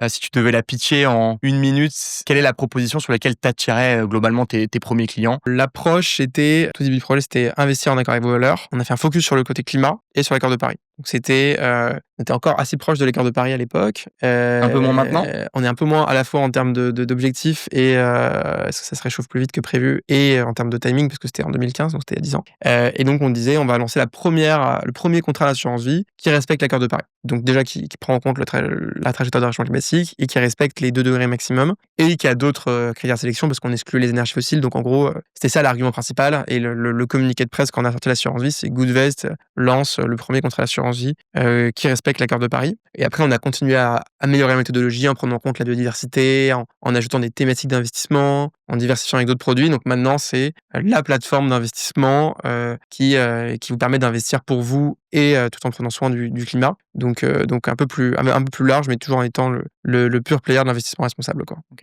Si tu devais la pitcher en 1 minute, quelle est la proposition sur laquelle tu attirais globalement tes premiers clients? L'approche était, tout début du projet, c'était investir en accord avec vos valeurs. On a fait un focus sur le côté climat et sur l'accord de Paris. Donc c'était, on était encore assez proche de l'accord de Paris à l'époque. Un peu moins maintenant? On est un peu moins à la fois en termes d'objectifs et parce que ça se réchauffe plus vite que prévu et en termes de timing parce que c'était en 2015, donc c'était il y a 10 ans. Et donc on disait on va lancer le premier contrat d'assurance vie qui respecte l'accord de Paris. Donc déjà qui prend en compte la trajectoire de réchauffement climatique et qui respecte les 2 degrés maximum et qui a d'autres critères de sélection parce qu'on exclut les énergies fossiles. Donc en gros, c'était ça l'argument principal et le communiqué de presse quand on a sorti l'assurance vie, c'est Goodvest lance le premier contrat d'assurance vie qui respecte l'accord de Paris. Et après, on a continué à améliorer la méthodologie en prenant en compte la biodiversité, en ajoutant des thématiques d'investissement, en diversifiant avec d'autres produits. Donc maintenant, c'est la plateforme d'investissement qui vous permet d'investir pour vous et tout en prenant soin du climat. Donc un peu plus large, mais toujours en étant le pur player de l'investissement responsable, quoi.